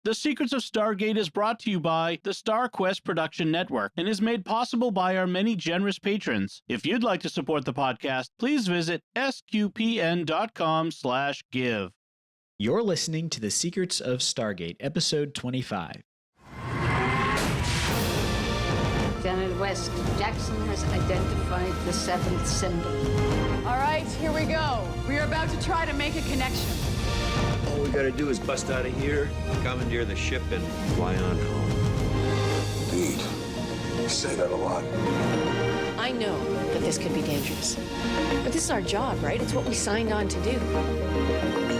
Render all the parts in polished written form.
The Secrets of Stargate is brought to you by the StarQuest Production Network and is made possible by our many generous patrons. If you'd like to support the podcast, please visit sqpn.com/give. You're listening to The Secrets of Stargate, Episode 25. Janet West, Jackson has identified the seventh symbol. All right, here we go. We are about to try to make a connection. All we gotta do is bust out of here, commandeer the ship, and fly on home. Indeed. You say that a lot. I know that this could be dangerous. But this is our job, right? It's what we signed on to do.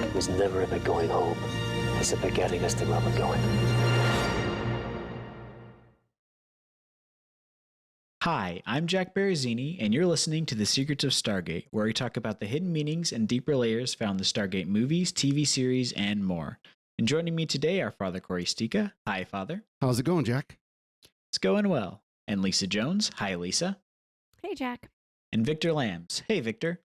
It was never about going home. It's about getting us to where we're going. Hi, I'm Jack Berrezzini, and you're listening to The Secrets of Stargate, where we talk about the hidden meanings and deeper layers found in the Stargate movies, TV series, and more. And joining me today are Father Cory Stika. Hi, Father. How's it going, Jack? It's going well. And Lisa Jones. Hi, Lisa. Hey, Jack. And Victor Lambs. Hey, Victor.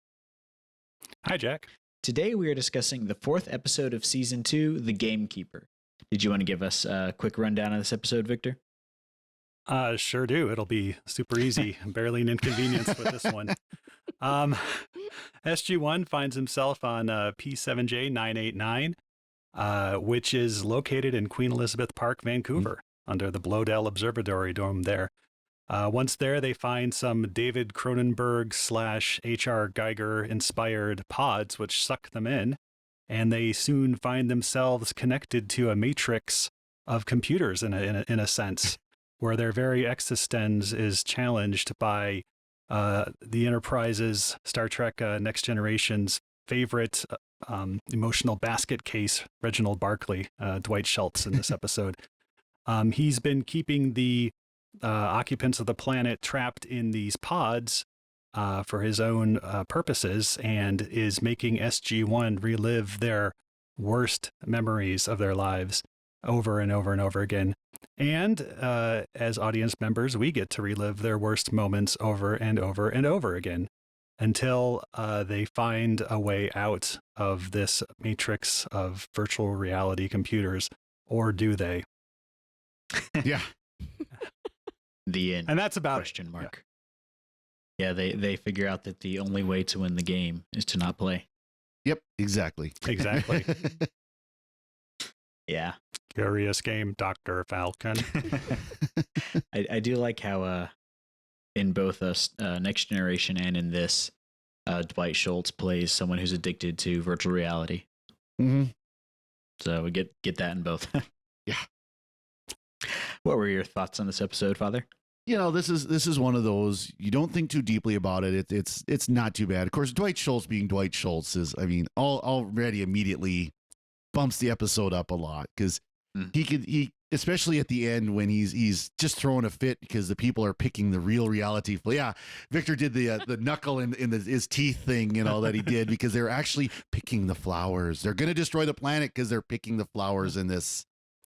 Hi, Jack. Today we are discussing the 4th episode of Season 2, The Gamekeeper. Did you want to give us a quick rundown of this episode, Victor? Sure do. It'll be super easy. Barely an inconvenience with this one. SG-1 finds himself on P7J 989, which is located in Queen Elizabeth Park, Vancouver, under the Blodell Observatory Dome there. Once there, they find some David Cronenberg / H.R. Geiger inspired pods, which suck them in, and they soon find themselves connected to a matrix of computers in a sense, where their very existence is challenged by the Enterprise's Star Trek Next Generation's favorite emotional basket case, Reginald Barclay, Dwight Schultz in this episode. He's been keeping the occupants of the planet trapped in these pods for his own purposes, and is making SG-1 relive their worst memories of their lives over and over and over again. And as audience members, we get to relive their worst moments over and over and over again until they find a way out of this matrix of virtual reality computers. Or do they? Yeah. The end. And that's about question mark. Yeah, they figure out that the only way to win the game is to not play. Yep, exactly. Exactly. Yeah. Curious game, Dr. Falcon. I do like how in both Next Generation and in this, Dwight Schultz plays someone who's addicted to virtual reality. Mm-hmm. So we get that in both. Yeah. What were your thoughts on this episode, Father? You know, this is one of those, you don't think too deeply about it. It's not too bad. Of course, Dwight Schultz being Dwight Schultz is, I mean, already immediately bumps the episode up a lot, because he especially at the end when he's just throwing a fit because the people are picking the real reality. Yeah, Victor did the knuckle in his teeth thing, you know, that he did, because they're actually picking the flowers. They're going to destroy the planet because they're picking the flowers in this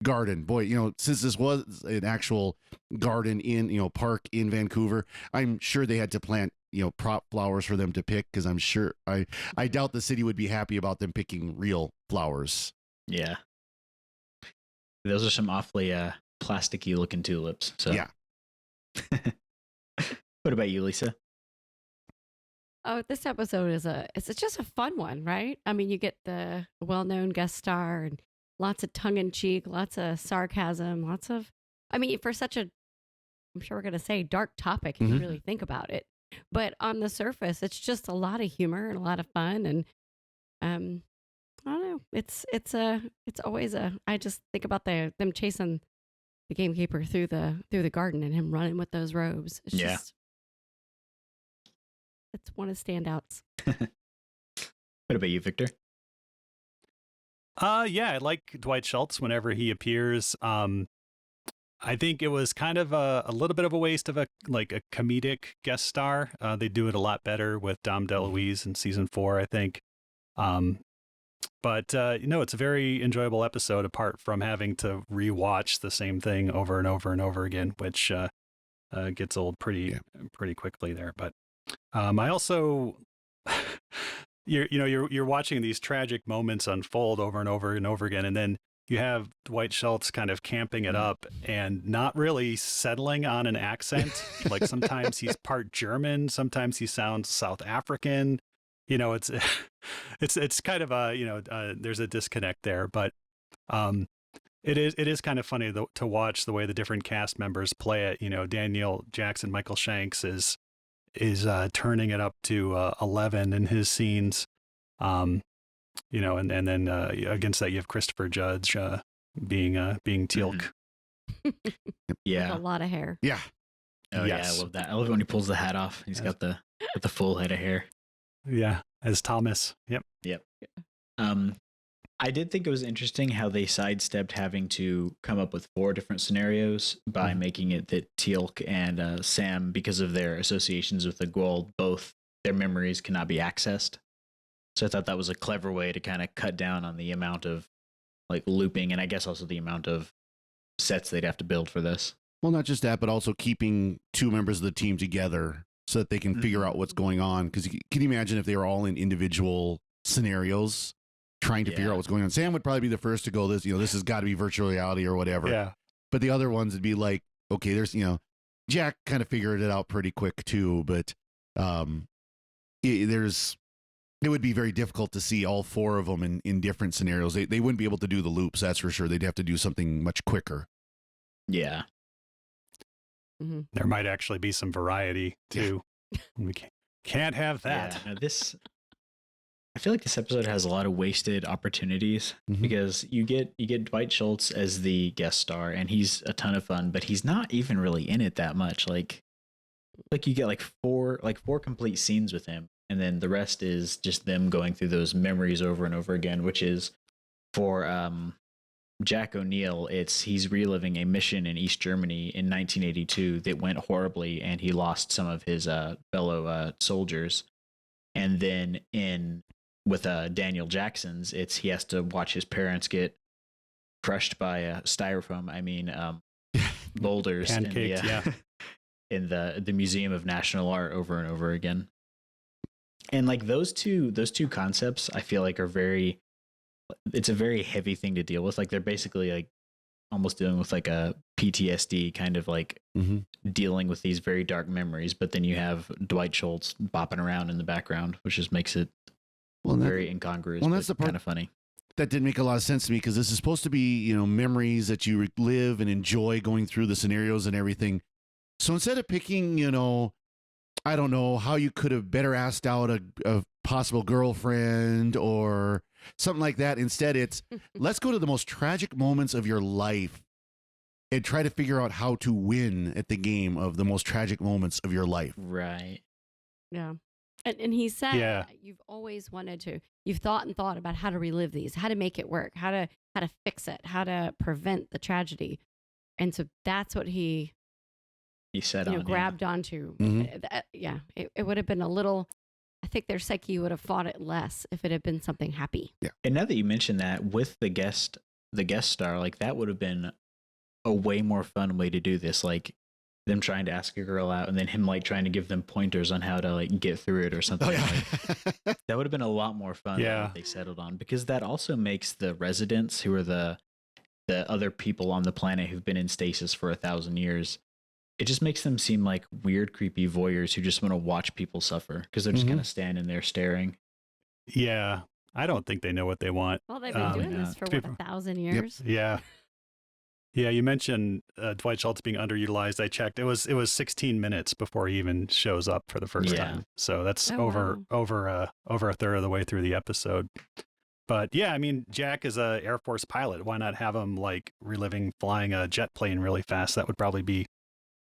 garden. Boy, you know, since this was an actual garden in, you know, park in Vancouver, I'm sure they had to plant, you know, prop flowers for them to pick, because I'm sure I doubt the city would be happy about them picking real flowers. Yeah. Those are some awfully plasticky looking tulips. So yeah. What about you, Lisa? Oh, this episode it's just a fun one, right? I mean, you get the well-known guest star and lots of tongue-in-cheek, lots of sarcasm, I mean, for such a, I'm sure we're going to say, dark topic if you really think about it. But on the surface, it's just a lot of humor and a lot of fun. And I don't know. It's always I just think about them chasing the gamekeeper through the garden and him running with those robes. It's just, it's one of the standouts. What about you, Victor? Yeah, I like Dwight Schultz whenever he appears. I think it was kind of a little bit of a waste of a comedic guest star. They do it a lot better with Dom DeLuise in season 4, I think. But you know, it's a very enjoyable episode, apart from having to rewatch the same thing over and over and over again, which gets old pretty quickly there. But I also, you're watching these tragic moments unfold over and over and over again, and then you have Dwight Schultz kind of camping it up and not really settling on an accent. Like sometimes he's part German, sometimes he sounds South African. You know, it's kind of a, there's a disconnect there, but it is kind of funny to watch the way the different cast members play it. You know, Daniel Jackson, Michael Shanks is turning it up to 11 in his scenes. You know, and then against that you have Christopher Judge being Teal'c. Yeah, With a lot of hair. Yeah. Oh yes. Yeah, I love that. I love it when he pulls the hat off. He's got the full head of hair. Yeah, as Thomas. Yep. I did think it was interesting how they sidestepped having to come up with 4 different scenarios by making it that Teal'c and Sam, because of their associations with the Goa'uld, both their memories cannot be accessed. So I thought that was a clever way to kind of cut down on the amount of like looping, and I guess also the amount of sets they'd have to build for this. Well, not just that, but also keeping 2 members of the team together so that they can figure out what's going on. Because can you imagine if they were all in individual scenarios trying to figure out what's going on? Sam would probably be the first to go, this has got to be virtual reality or whatever. Yeah. But the other ones would be like, okay, there's, Jack kind of figured it out pretty quick too, but it would be very difficult to see all 4 of them in different scenarios. They wouldn't be able to do the loops, that's for sure. They'd have to do something much quicker. Yeah. Mm-hmm. There might actually be some variety too. We can't have that. Yeah, I feel like this episode has a lot of wasted opportunities because you get Dwight Schultz as the guest star and he's a ton of fun, but he's not even really in it that much. Like you get like four complete scenes with him. And then the rest is just them going through those memories over and over again, which is for Jack O'Neill. He's reliving a mission in East Germany in 1982 that went horribly, and he lost some of his fellow soldiers. And then with Daniel Jackson's, he has to watch his parents get crushed by boulders in the Museum of National Art over and over again. And like those two concepts, I feel like it's a very heavy thing to deal with. Like they're basically like almost dealing with like a PTSD kind of like dealing with these very dark memories. But then you have Dwight Schultz bopping around in the background, which just makes it very incongruous. Well, that's the part kind of funny. That didn't make a lot of sense to me because this is supposed to be, memories that you live and enjoy going through the scenarios and everything. So instead of picking, I don't know how you could have better asked out a possible girlfriend or something like that. Instead, it's let's go to the most tragic moments of your life and try to figure out how to win at the game of the most tragic moments of your life. Right. Yeah. And he said, you've always wanted to, you've thought about how to relive these, how to make it work, how to fix it, how to prevent the tragedy. And so that's what he said grabbed onto. It would have been a little, I think their psyche would have fought it less if it had been something happy. Yeah. And now that you mention that with the guest star, like that would have been a way more fun way to do this. Like them trying to ask a girl out and then him like trying to give them pointers on how to like get through it or something. Like, that would have been a lot more fun than what they settled on, because that also makes the residents, who are the other people on the planet who've been in stasis for 1,000 years, it just makes them seem like weird, creepy voyeurs who just want to watch people suffer because they're just kind of standing there staring. Yeah. I don't think they know what they want. Well, they've been doing this for 1,000 years. Yep. Yeah. Yeah, you mentioned Dwight Schultz being underutilized. I checked; it was 16 minutes before he even shows up for the first time. So that's over a third of the way through the episode. But yeah, I mean, Jack is a Air Force pilot. Why not have him like reliving flying a jet plane really fast? That would probably be,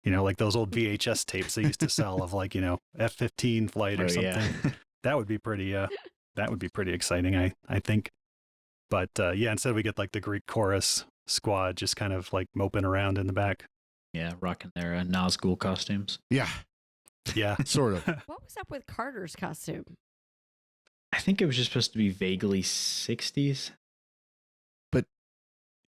like those old VHS tapes they used to sell of like F-15 flight or something. Yeah. That would be pretty. That would be pretty exciting, I think. But instead we get like the Greek chorus squad just kind of like moping around in the back. Yeah, rocking their Nazgul costumes. Yeah. Yeah. Sort of. What was up with Carter's costume? I think it was just supposed to be vaguely 60s. But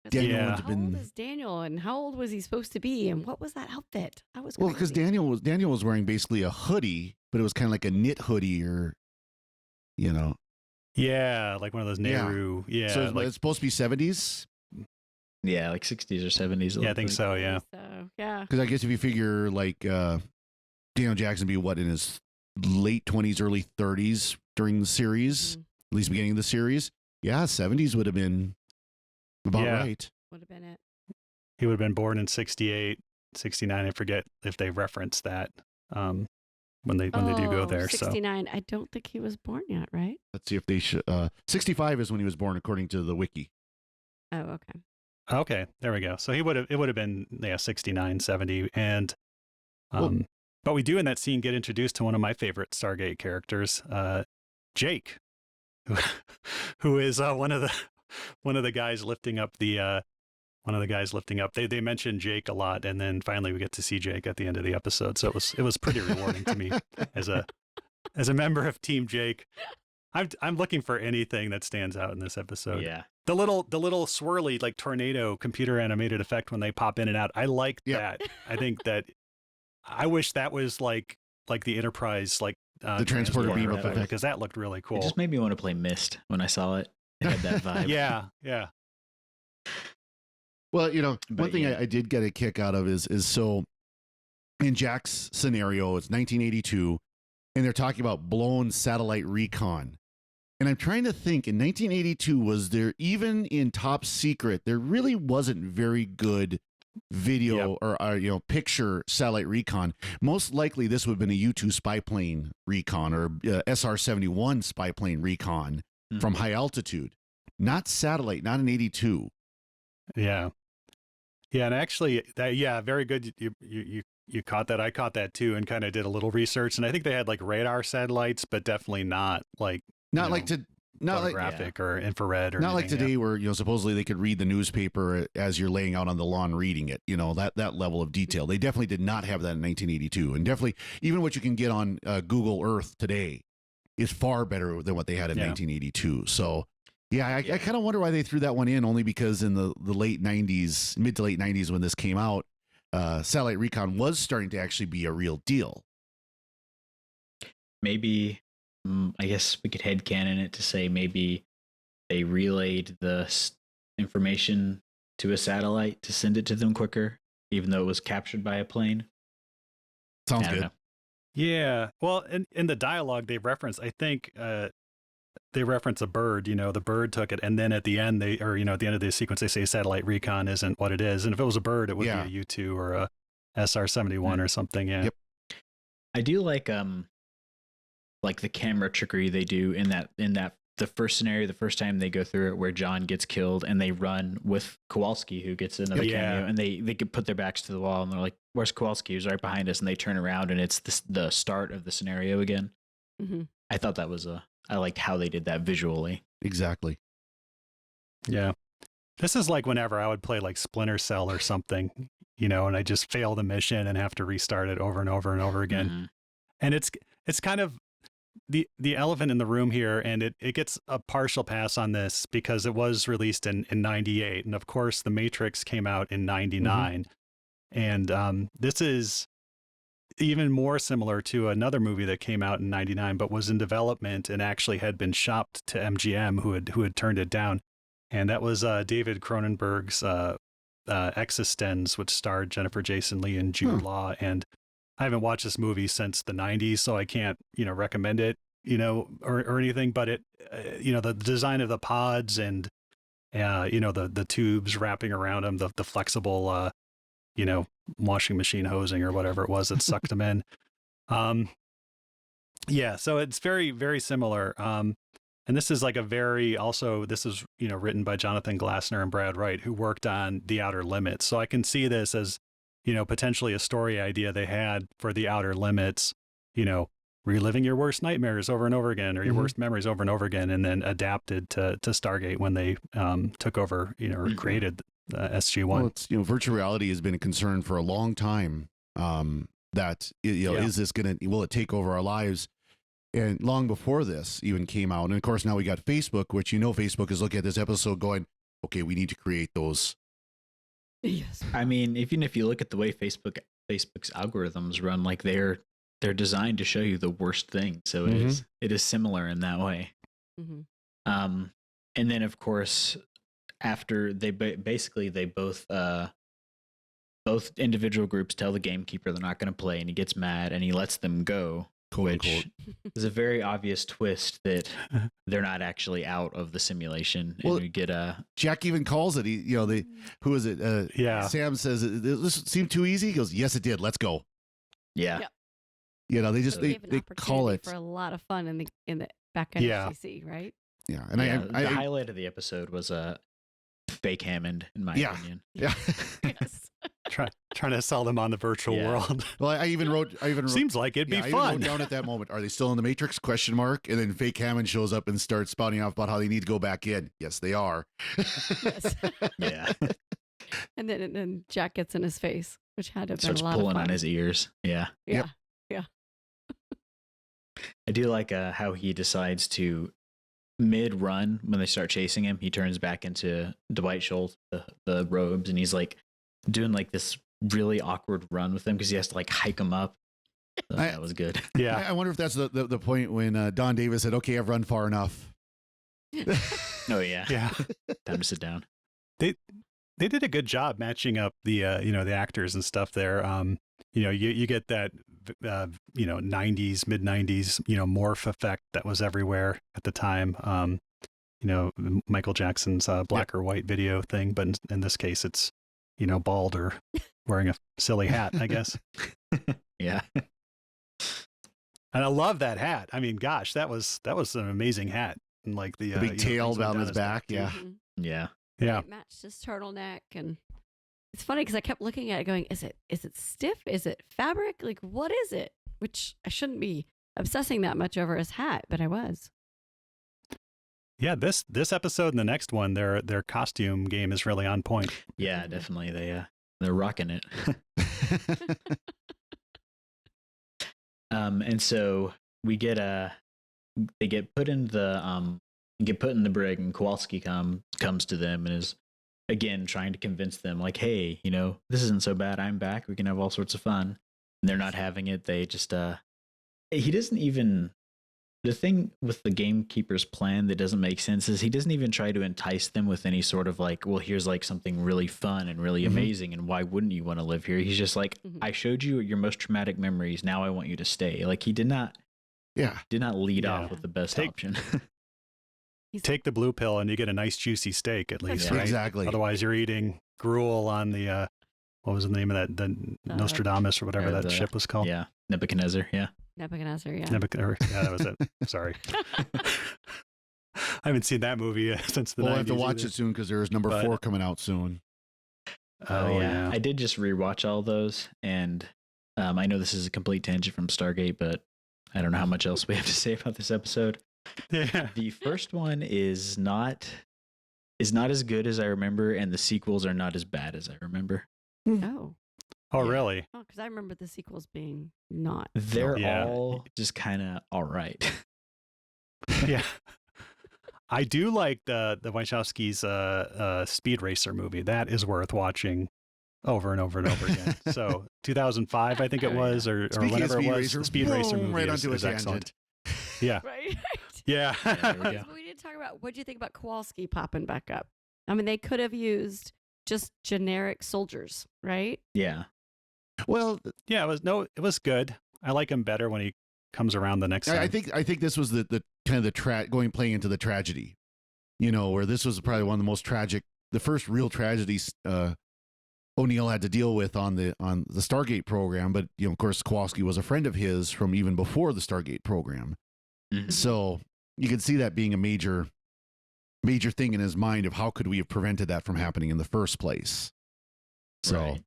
Daniel how old is Daniel and how old was he supposed to be and what was that outfit? That was crazy. Well, because Daniel was wearing basically a hoodie, but it was kind of like a knit hoodie or, Yeah, like one of those Nehru. Yeah. So it's supposed to be 70s? Yeah, like 60s or 70s. Yeah, I think so. Yeah. So, yeah. Because I guess if you figure like Daniel Jackson be what in his late 20s, early 30s during the series, at least beginning of the series, yeah, 70s would have been about right. Would have been it. He would have been born in 68, 69. I forget if they reference that when they do go there. 69. So. I don't think he was born yet, right? Let's see if they should. 65 is when he was born, according to the wiki. Oh, okay. Okay, there we go. So it would have been 69, 70, and but we do in that scene get introduced to one of my favorite Stargate characters, Jake, who is one of the guys lifting up the They mention Jake a lot, and then finally we get to see Jake at the end of the episode. So it was pretty rewarding to me as a member of Team Jake. I'm looking for anything that stands out in this episode. Yeah. The little swirly like tornado computer animated effect when they pop in and out. I like that. I think that I wish that was like the Enterprise the transporter beam effect, because that looked really cool. It just made me want to play Myst when I saw it. It had that vibe. Yeah. Well, one thing I did get a kick out of is so in Jack's scenario, it's 1982, and they're talking about blown satellite recon. And I'm trying to think, in 1982, was there, even in top secret, there really wasn't very good video or picture satellite recon. Most likely this would have been a U-2 spy plane recon or SR-71 spy plane recon from high altitude, not satellite, not in 82. Yeah, and actually, very good. You caught that. I caught that too, and kind of did a little research. And I think they had like radar satellites, but definitely not like photographic or infrared or not like anything, today where supposedly they could read the newspaper as you're laying out on the lawn reading it. That level of detail. They definitely did not have that in 1982, and definitely even what you can get on Google Earth today is far better than what they had in 1982. So. I kind of wonder why they threw that one in, only because in the late 90s, mid to late 90s when this came out, satellite recon was starting to actually be a real deal. Maybe, I guess we could headcanon it to say maybe they relayed the information to a satellite to send it to them quicker, even though it was captured by a plane. Sounds good. Yeah. Well, in the dialogue they reference, I think they reference a bird, the bird took it. And then at the end, at the end of the sequence, they say satellite recon isn't what it is. And if it was a bird, it would be a U-2 or a SR-71 or something. Yeah. Yep. I do like the camera trickery they do in that the first scenario, the first time they go through it where John gets killed and they run with Kowalski, who gets another cameo, and they could put their backs to the wall and they're like, where's Kowalski? He's right behind us. And they turn around and it's the start of the scenario again. Mm-hmm. I thought that was I liked how they did that visually. Exactly. Yeah. This is like whenever I would play like Splinter Cell or something, and I just fail the mission and have to restart it over and over and over again. Mm-hmm. And it's kind of the elephant in the room here, and it gets a partial pass on this because it was released in 98. And of course, The Matrix came out in 99. Mm-hmm. And this is even more similar to another movie that came out in 99, but was in development and actually had been shopped to MGM, who had turned it down. And that was David Cronenberg's Existenz, which starred Jennifer Jason Leigh and Jude Law. And I haven't watched this movie since the 90s, so I can't, recommend it, or anything. But it, the design of the pods and, the tubes wrapping around them, the flexible, washing machine hosing or whatever it was that sucked them in. So it's very, very similar. And this is like this is, written by Jonathan Glassner and Brad Wright, who worked on The Outer Limits. So I can see this as, potentially a story idea they had for The Outer Limits, reliving your worst nightmares over and over again, or your worst memories over and over again, and then adapted to Stargate when they took over, or created SG-1. Well, it's, virtual reality has been a concern for a long time. That is this will it take over our lives? And long before this even came out, and of course now we got Facebook, which Facebook is looking at this episode going, okay, we need to create those. Yes. I mean, even if you look at the way Facebook's algorithms run, like they're designed to show you the worst thing, so it is similar in that way. Mm-hmm. And then of course, after they basically they both individual groups tell the gamekeeper they're not going to play, and he gets mad and he lets them go, which is a very obvious twist that they're not actually out of the simulation. And we get Jack even calls it. Who is it? Sam says, "This seemed too easy." He goes, "Yes, it did. Let's go." Yeah. Yep. You know, they just So they gave an call opportunity it for a lot of fun in the back end of CC, right? Yeah, and the highlight of the episode was fake Hammond, in my opinion. Yeah. Yes. Trying to sell them on the virtual world. Well, I even wrote. Seems like it'd be I fun. even wrote down at that moment, "Are they still in the Matrix?" ? And then fake Hammond shows up and starts spouting off about how they need to go back in. Yes, they are. Yes. Yeah. And then Jack gets in his face, which had to have been Starts a lot of pulling fun. on his ears. Yeah. Yeah. Yep. Yeah. I do like how he decides to mid-run when they start chasing him. He turns back into Dwight Schultz, the robes, and he's like doing like this really awkward run with them because he has to like hike them up. So that was good. Yeah. I wonder if that's the point when Don Davis said, "Okay, I've run far enough." Oh yeah. Yeah. Time to sit down. They did a good job matching up the the actors and stuff there. You get that 90s, mid 90s, morph effect that was everywhere at the time. Michael Jackson's black or white video thing, but in this case it's bald or wearing a silly hat, I guess. Yeah. And I love that hat. I mean, gosh, that was an amazing hat. And like the big tail down his back. Yeah. Mhm. Yeah. Yeah. It matched his turtleneck, and it's funny because I kept looking at it, going, "Is it stiff? Is it fabric? Like, what is it?" Which I shouldn't be obsessing that much over his hat, but I was. Yeah, this episode and the next one, their costume game is really on point. Yeah, definitely. They're rocking it. And so we get they get put in the brig, and Kowalski comes to them and is again trying to convince them, like, "Hey, this isn't so bad. I'm back. We can have all sorts of fun." And they're not having it. They just he doesn't even. The thing with the gamekeeper's plan that doesn't make sense is he doesn't even try to entice them with any sort of like, well, here's like something really fun and really amazing, and why wouldn't you want to live here? He's just like, I showed you your most traumatic memories. Now I want you to stay. Like he did not lead off with the best option. Take the blue pill and you get a nice juicy steak at least, right? Exactly. Otherwise you're eating gruel on the what was the name of that? The Nostradamus or whatever that ship was called. Yeah, Nebuchadnezzar. Yeah. Nebuchadnezzar, yeah. Yeah, that was it. Sorry. I haven't seen that movie since the 90s. We'll have to watch it soon because there is number 4 coming out soon. Oh, yeah. I did just rewatch all those, and I know this is a complete tangent from Stargate, but I don't know how much else we have to say about this episode. Yeah. The first one is not as good as I remember, and the sequels are not as bad as I remember. Oh. Oh, really? Oh, because I remember the sequels being not. They're all just kind of all right. Yeah. I do like the Wachowskis' Speed Racer movie. That is worth watching over and over and over again. So 2005, I think it was, or whenever it was. The Speed Racer movie right onto is a excellent. tangent. Yeah. Right. Yeah. There we go. We didn't talk about, what do you think about Kowalski popping back up? I mean, they could have used just generic soldiers, right? Yeah. Well, yeah, it was good. I like him better when he comes around the next time. I think this was the kind of the playing into the tragedy, where this was probably one of the most tragic, the first real tragedies O'Neill had to deal with on the Stargate program. But of course, Kowalski was a friend of his from even before the Stargate program, so you can see that being a major thing in his mind of how could we have prevented that from happening in the first place. So. Right.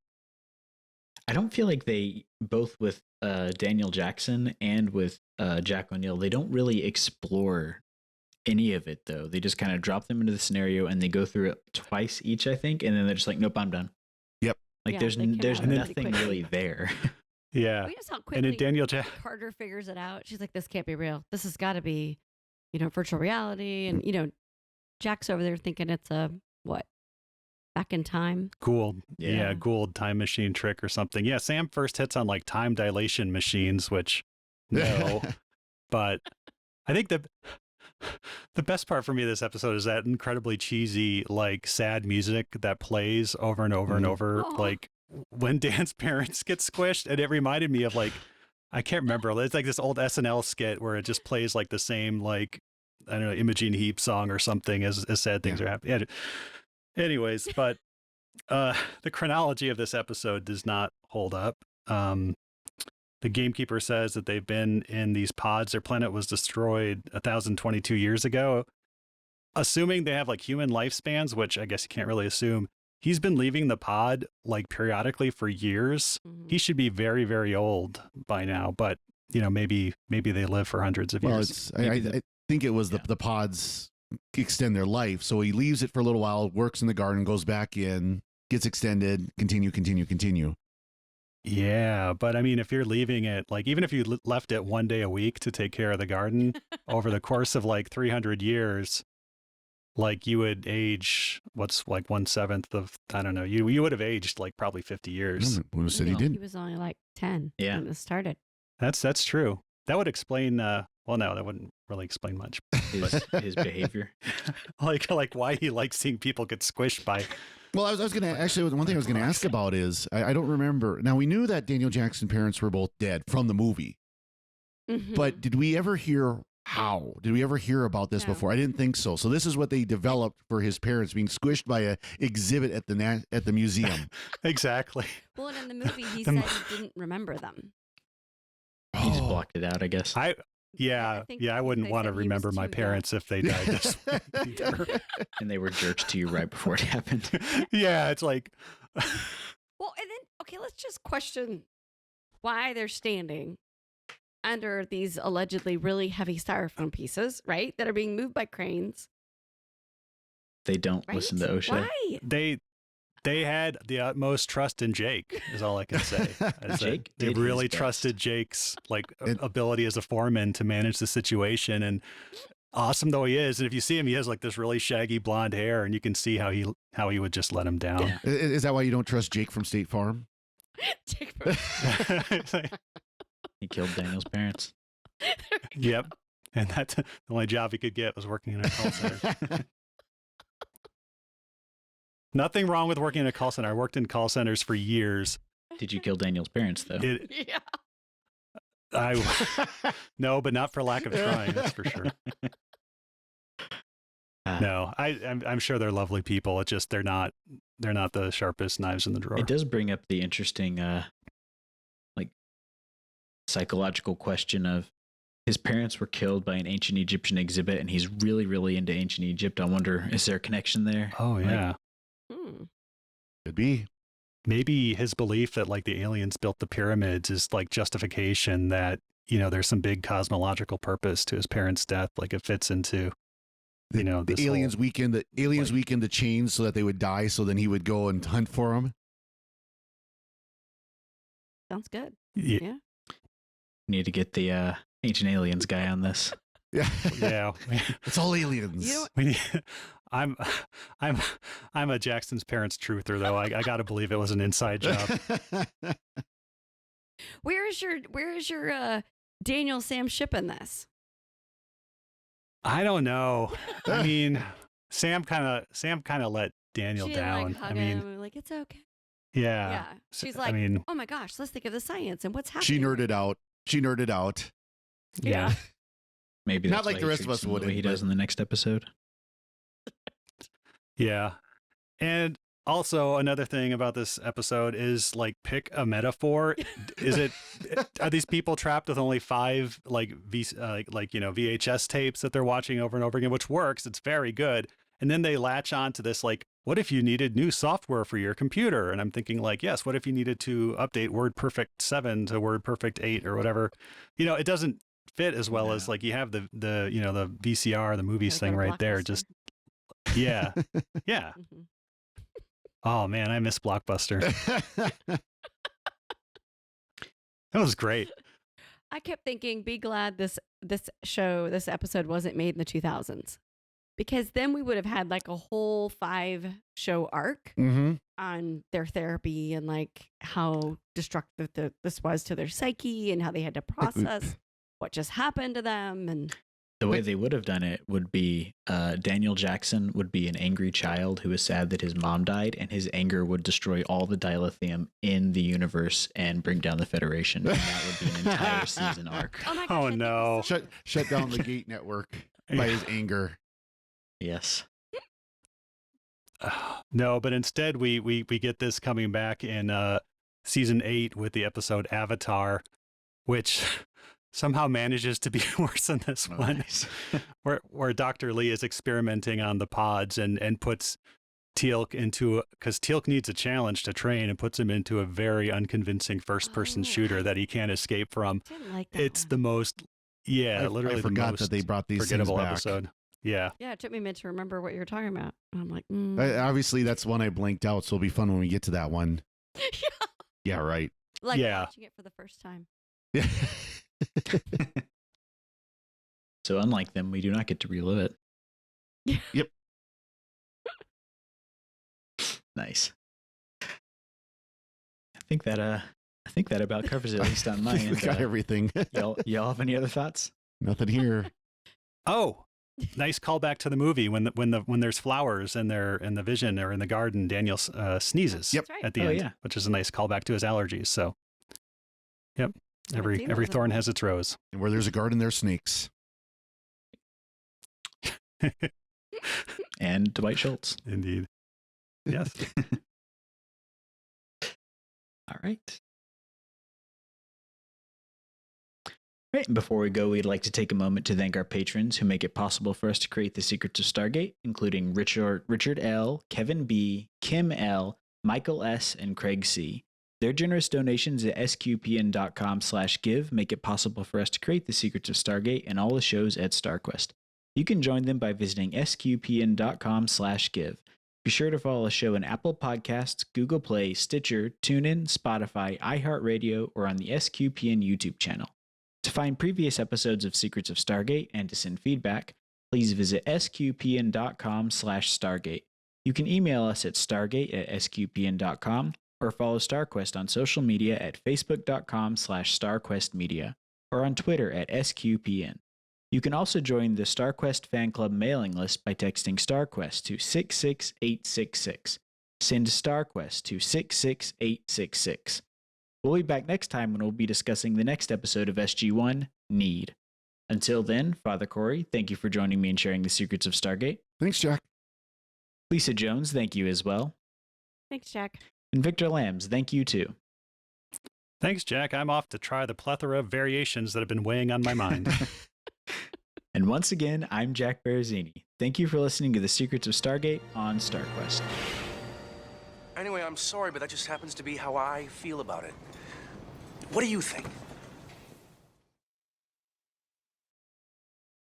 I don't feel like they, both with Daniel Jackson and with Jack O'Neill, they don't really explore any of it, though. They just kind of drop them into the scenario and they go through it twice each, I think, and then they're just like, nope, I'm done. Yep. Like there's nothing really there. Yeah. We just how quickly and Daniel Carter figures it out. She's like, this can't be real. This has got to be, virtual reality. And, Jack's over there thinking it's a, what? Back in time. Gould. Yeah, Gould time machine trick or something. Yeah, Sam first hits on like time dilation machines, which no. But I think the best part for me of this episode is that incredibly cheesy, like sad music that plays over and over and over. Aw. Like when Dan's parents get squished, and it reminded me of like, I can't remember. It's like this old SNL skit where it just plays like the same, like, I don't know, Imogen Heap song or something as sad things are happening. Anyways, but the chronology of this episode does not hold up. The Gamekeeper says that they've been in these pods. Their planet was destroyed 1,022 years ago. Assuming they have like human lifespans, which I guess you can't really assume, he's been leaving the pod like periodically for years. He should be very, very old by now, but you know, maybe they live for hundreds of years. I think it was the pods extend their life. So he leaves it for a little while, works in the garden, goes back in, gets extended, continue. Yeah, but I mean, if you're leaving it, like even if you left it one day a week to take care of the garden over the course of like 300 years, like you would age, what's like 1/7 of, I don't know, you would have aged like probably 50 years. Who said he He didn't? was only like 10 Yeah. when it started. That's true. That would explain, well, no, that wouldn't really explain much. His behavior. like why he likes seeing people get squished by. Well, I was going to actually, one thing I was going to ask about is, I don't remember. Now, we knew that Daniel Jackson's parents were both dead from the movie, but did we ever hear how? Did we ever hear about this before? I didn't think so. So this is what they developed for his parents being squished by a exhibit at the museum. Exactly. Well, and in the movie, he said he didn't remember them. He just blocked it out, I guess. I think wouldn't they want to said he was remember my too parents if they died this way either. And they were jerks to you right before it happened. Yeah, it's like. Well, and then, okay, let's just question why they're standing under these allegedly really heavy styrofoam pieces, right? That are being moved by cranes. They don't Right? listen to OSHA. Why? They had the utmost trust in Jake, is all I can say. Jake They did really his best. trusted Jake's like ability as a foreman to manage the situation. And awesome though he is, and if you see him, he has like this really shaggy blonde hair, and you can see how he would just let him down. Yeah. Is that why you don't trust Jake from State Farm? He killed Daniel's parents. Yep. And that's the only job he could get was working in a call center. Nothing wrong with working in a call center. I worked in call centers for years. Did you kill Daniel's parents, though? Yeah. No, but not for lack of trying. That's for sure. No, I'm sure they're lovely people. It's just they're not the sharpest knives in the drawer. It does bring up the interesting, like, psychological question of his parents were killed by an ancient Egyptian exhibit, and he's really, really into ancient Egypt. I wonder, is there a connection there? Oh yeah. Could be. Maybe his belief that like the aliens built the pyramids is like justification that, you know, there's some big cosmological purpose to his parents' death. Like it fits into, you know, The this aliens whole, weakened the chains so that they would die. So then he would go and hunt for them. Sounds good. Yeah. Need to get the ancient aliens guy on this. Yeah. Yeah. It's all aliens. You know, We need, I'm a Jackson's parents truther though. I got to believe it was an inside job. where is your Daniel Sam ship in this? I don't know. I mean, Sam kind of let Daniel She down. like hug I mean, him, like it's okay. yeah. Yeah. She's I like, mean, oh my gosh, let's think of the science and what's happening. She nerded out. yeah. Maybe Not that's like why the he rest of treats us them the way wouldn't, he does but- in the next episode. Yeah. And also another thing about this episode is like pick a metaphor. Are these people trapped with only 5 like VHS tapes that they're watching over and over again, which works. It's very good. And then they latch on to this like, what if you needed new software for your computer? And I'm thinking like, yes, what if you needed to update WordPerfect 7 to WordPerfect 8 or whatever? You know, it doesn't fit as well as like you have the VCR, the movies Gotta thing go to right there. Blockbuster. Just yeah. Yeah. Mhm. Oh man, I miss Blockbuster. That was great. I kept thinking, be glad this episode wasn't made in the 2000s, because then we would have had like a whole 5-show arc Mm-hmm. on their therapy and like how destructive this was to their psyche and how they had to process what just happened to them. And The way they would have done it would be Daniel Jackson would be an angry child who is sad that his mom died, and his anger would destroy all the dilithium in the universe and bring down the Federation. And that would be an entire season arc. Oh my gosh, Oh I think no. Shut down the Gate Network by his anger. Yes. No, but instead we get this coming back in season 8 with the episode Avatar, which somehow manages to be worse than this one, Nice. where Dr. Lee is experimenting on the pods and puts Teal'c into, because Teal'c needs a challenge to train, and puts him into a very unconvincing first-person shooter that he can't escape from. Didn't like that It's one. the most, literally I forgot the most that they brought these things forgettable back. episode. Yeah. Yeah, it took me a minute to remember what you were talking about. I'm like, Obviously, that's one I blanked out, so it'll be fun when we get to that one. Yeah, right. like Yeah. watching it for the first time. Yeah. So unlike them, we do not get to relive it. Yep. Nice. I think that about covers it, at least on my We end. got everything. Y'all have any other thoughts? Nothing here. Oh, nice callback to the movie when there's flowers and they're in the vision or in the garden. Daniel sneezes Yep. That's right. at the Oh, end, yeah. which is a nice callback to his allergies. So, yep, Haven't seen every those thorn in a has its rose. And where there's a garden, there's snakes. And Dwight Schultz. Indeed. Yes. All right. Right, and before we go, we'd like to take a moment to thank our patrons who make it possible for us to create the Secrets of Stargate, including Richard L., Kevin B., Kim L., Michael S., and Craig C. Their generous donations at sqpn.com/give make it possible for us to create the Secrets of Stargate and all the shows at StarQuest. You can join them by visiting sqpn.com/give. Be sure to follow the show in Apple Podcasts, Google Play, Stitcher, TuneIn, Spotify, iHeartRadio, or on the SQPN YouTube channel. To find previous episodes of Secrets of Stargate and to send feedback, please visit sqpn.com/Stargate. You can email us at stargate@sqpn.com or follow StarQuest on social media at facebook.com/StarQuestMedia or on Twitter at SQPN. You can also join the StarQuest fan club mailing list by texting StarQuest to 66866. Send StarQuest to 66866. We'll be back next time when we'll be discussing the next episode of SG-1, Need. Until then, Father Cory, thank you for joining me and sharing the secrets of Stargate. Thanks, Jack. Lisa Jones, thank you as well. Thanks, Jack. And Victor Lambs, thank you too. Thanks, Jack. I'm off to try the plethora of variations that have been weighing on my mind. And once again, I'm Jack Berrezzini. Thank you for listening to the Secrets of Stargate on StarQuest. Anyway, I'm sorry, but that just happens to be how I feel about it. What do you think?